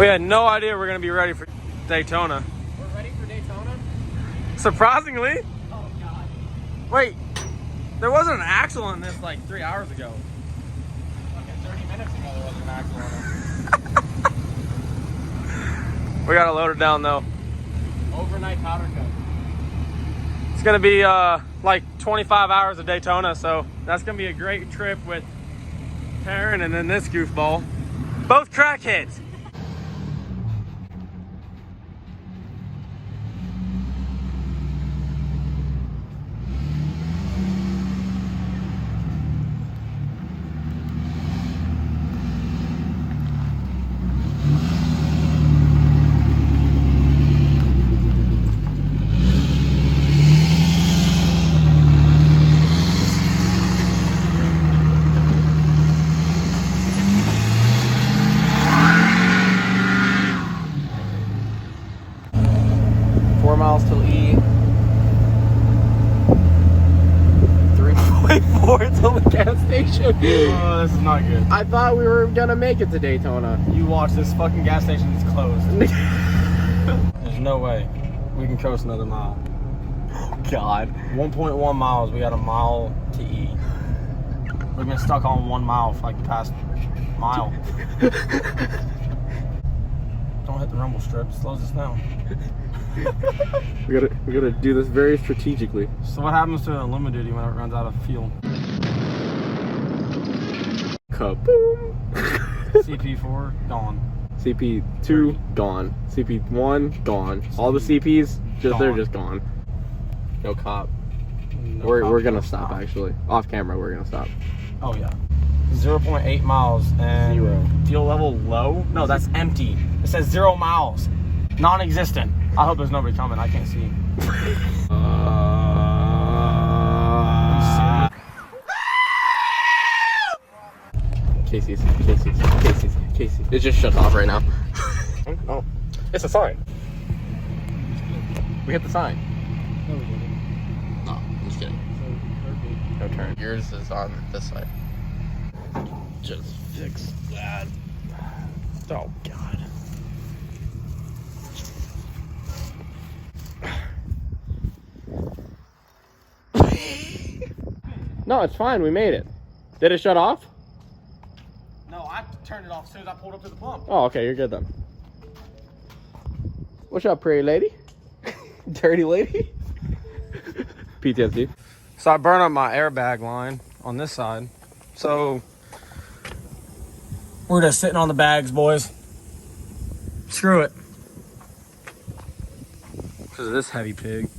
We had no idea we're gonna be ready for Daytona. We're ready for Daytona? Surprisingly. Oh God. Wait, there wasn't an axle in this like 3 hours ago. Okay, 30 minutes ago there was an axle on it. We gotta load it down though. Overnight powder coat. It's gonna be like 25 hours of Daytona, so that's gonna be a great trip with Taryn and then this goofball. Both crackheads. 4 miles till E. 3.4 till the gas station. Oh, this is not good. I thought we were gonna make it to Daytona. You watch, this fucking gas station is closed. There's no way we can coast another mile. Oh God. 1.1 miles, we got a mile to E. We've been stuck on 1 mile for like the past mile. Don't hit the rumble strip, it slows us down. we gotta do this very strategically. So what happens to an alumiduty when it runs out of fuel? Kaboom! CP4 gone. CP2 gone. CP1 gone. All the CPs they're just gone. No cop. No we're cop, gonna no stop stop. actually. Off camera we're gonna stop. Oh yeah. 0.8 miles and 0. fuel level low? No, that's empty. It says 0 miles. Non-existent. I hope there's nobody coming. I can't see. Casey's. It just shuts off right now. Oh, it's a sign. We hit the sign. No, we didn't. No, I'm just kidding. So, No turn. Yours is on this side. Just fix that. Oh God. No, it's fine. We made it. Did it shut off? No, I turned it off as soon as I pulled up to the pump. Oh, okay. You're good then. What's up, pretty lady? Dirty lady? PTSD. So I burned up my airbag line on this side. So we're just sitting on the bags, boys. Screw it. Because of this heavy pig.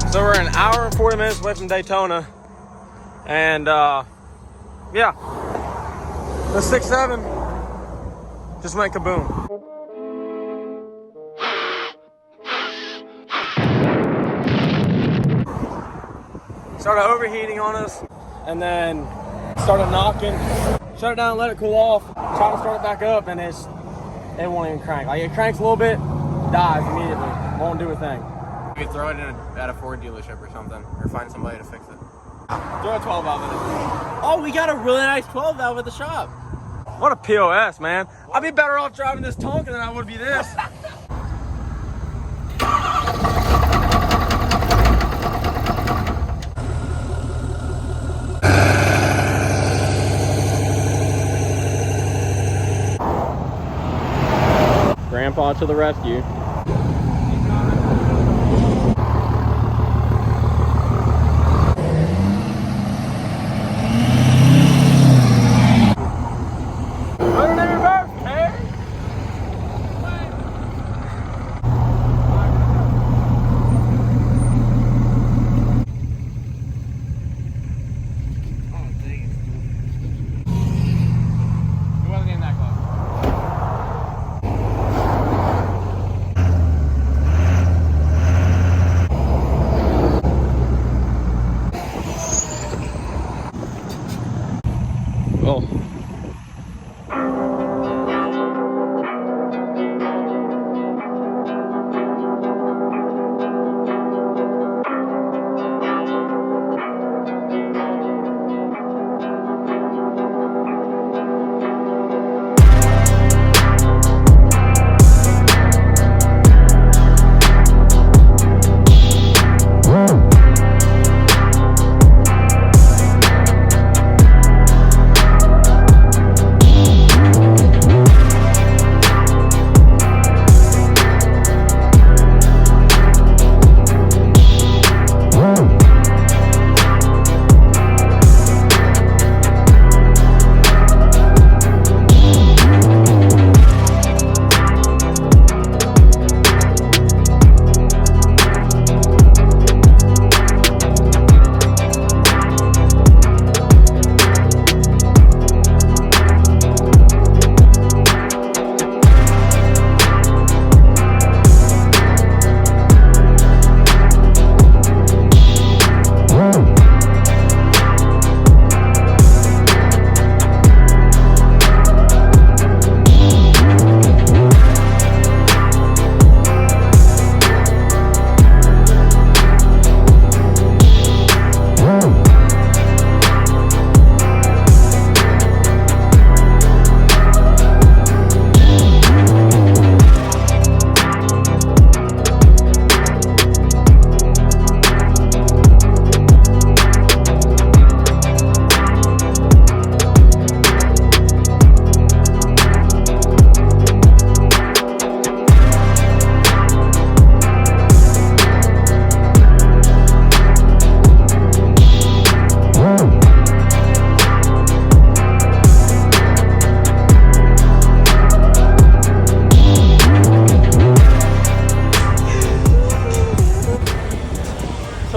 So we're an hour and 40 minutes away from Daytona. And yeah, the 6.7 just went kaboom. Started overheating on us and then started knocking. Shut it down and let it cool off. Try to start it back up and it won't even crank. Like it cranks a little bit, dies immediately. Won't do a thing. We could throw it at a Ford dealership or something, or find somebody to fix it. Throw a 12 valve in it. Oh, we got a really nice 12 valve at the shop. What a POS, man. I'd be better off driving this Tonka than I would be this. grandpa to the rescue. Oh.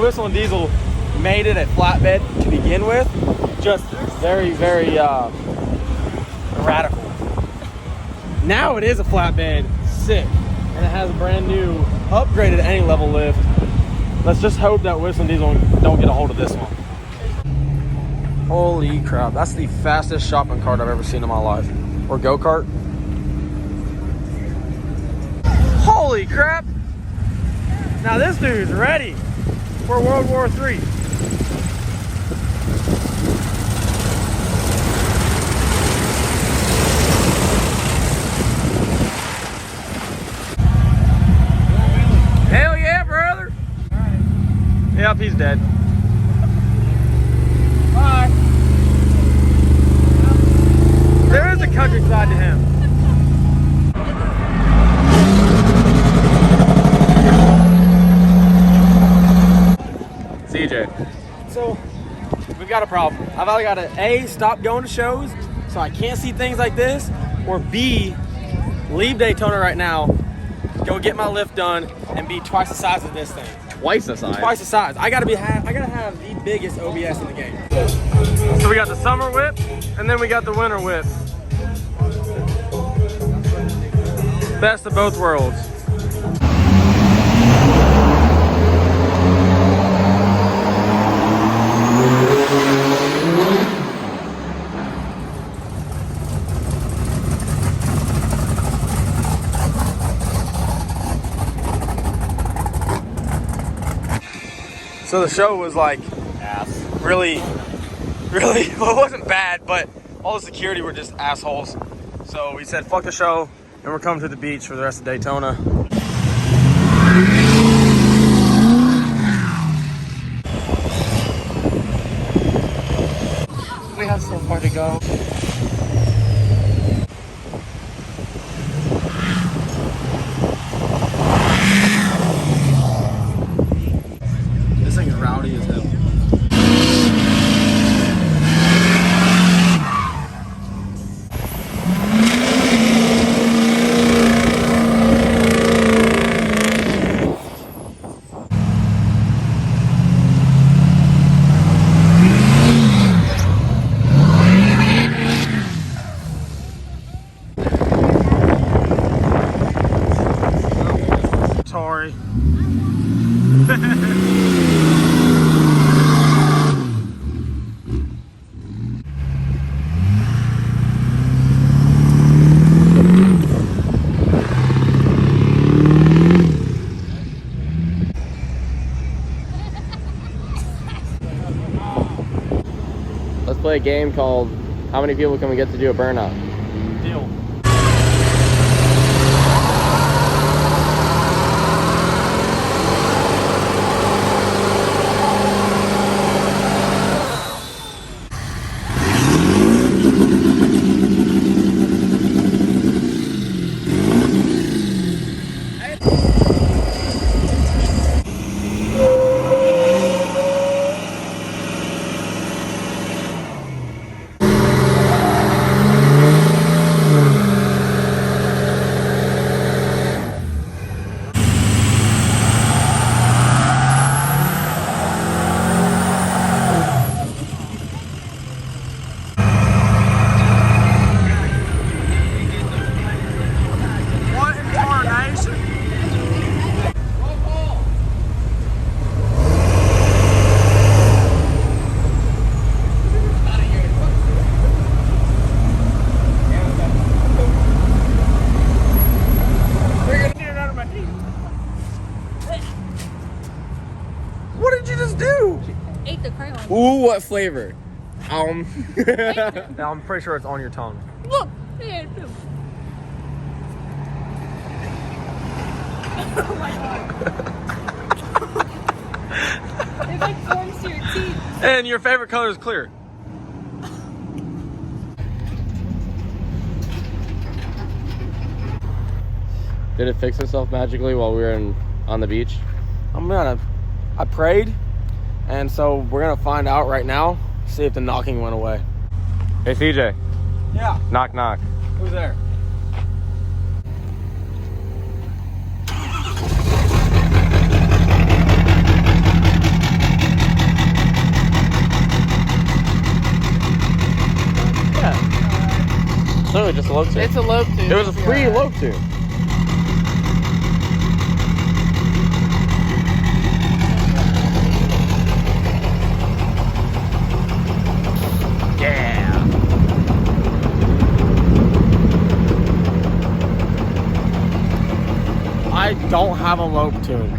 Whistle and Diesel made it a flatbed to begin with. Just very, very radical. Now it is a flatbed, sick, and it has a brand new upgraded any level lift. Let's just hope that Whistle and Diesel don't get a hold of this one. Holy crap, that's the fastest shopping cart I've ever seen in my life. Or go-kart. Holy crap! Now this dude's ready for World War III. Hell yeah, brother! Right. Yep, he's dead. Bye. There is a countryside to him. CJ. So, we've got a problem. I've either got to A, stop going to shows so I can't see things like this, or B, leave Daytona right now, go get my lift done, and be twice the size of this thing. Twice the size? Twice the size. I gotta have the biggest OBS in the game. So we got the summer whip, and then we got the winter whip. Best of both worlds. So the show was like really, well, it wasn't bad, but all the security were just assholes. So we said, fuck the show, and we're coming to the beach for the rest of Daytona. We have so far to go. game called How Many People Can We Get to Do a Burnout? Deal. What did you just do? Ate the crayon. Ooh, what flavor? Now I'm pretty sure it's on your tongue. Look. Yeah, too. Oh my god. It like forms to your teeth. And your favorite color is clear. Did it fix itself magically while we were on the beach? I prayed, and so we're gonna find out right now. See if the knocking went away. Hey, CJ. Yeah. Knock, knock. Who's there? Yeah. So just a lobe tune. It's a lobe tune. It was a free lobe tune. I don't have a lobe tune.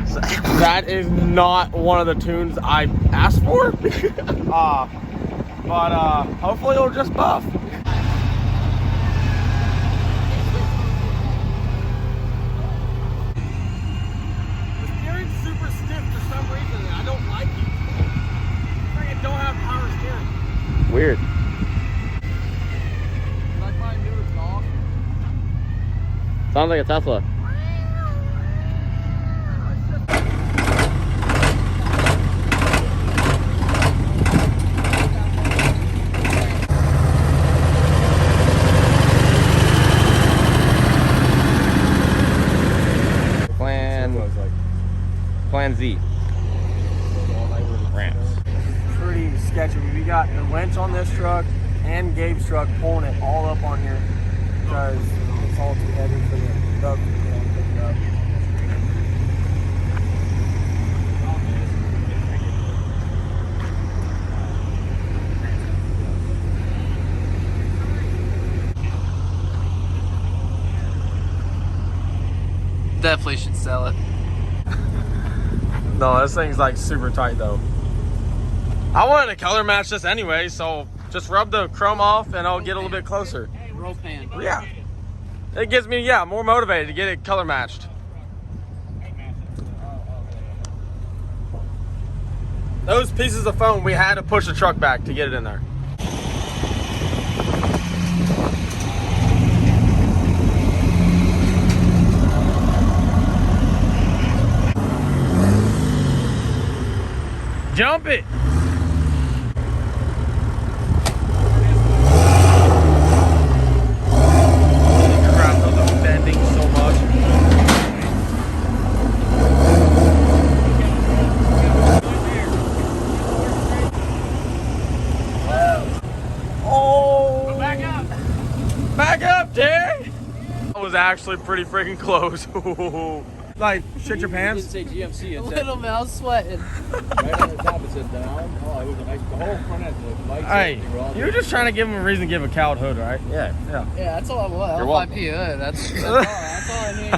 That is not one of the tunes I asked for. But hopefully it'll just buff. The steering's super stiff for some reason, and I don't like it. It's like it don't have power steering. Weird. Like my new exhaust. Sounds like a Tesla. Plan Z. Ramps. Pretty sketchy. We got the winch on this truck and Gabe's truck pulling it all up on here because it's all too heavy for the duck to pick it up. Definitely should sell it. No, this thing's like super tight though. I wanted to color match this anyway, so just rub the chrome off and I'll get a little bit closer. Roll pan. Yeah. It gets me, yeah, more motivated to get it color matched. Those pieces of foam, we had to push the truck back to get it in there. Jump it! Crap, those are bending so much. Oh! Back up! Back up, Derek! That was actually pretty freaking close. Like, shit your pants? Say GMC. Little mouse sweating. Right on the top it said down. Oh, it was a nice, the whole front end, the lights. Hey, everything were all you were just trying to give him a reason to give a cowed hood, right? Yeah. Yeah. Yeah, that's all I want. You're L5 welcome. PO. That's all I need.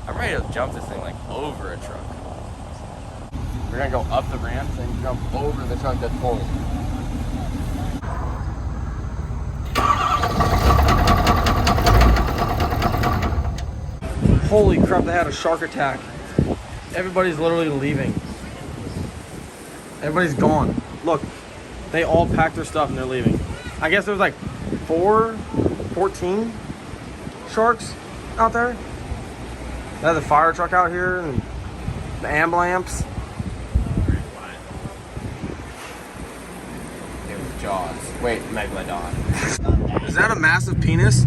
I'm ready to jump this thing like over a truck. We're gonna go up the ramp and jump over the truck that's pulling. Holy crap, they had a shark attack. Everybody's literally leaving. Everybody's gone. Look, they all packed their stuff and they're leaving. I guess there's like 14 sharks out there. They had the fire truck out here and the ambulance. It was Jaws. Wait, Megalodon. Is that a massive penis?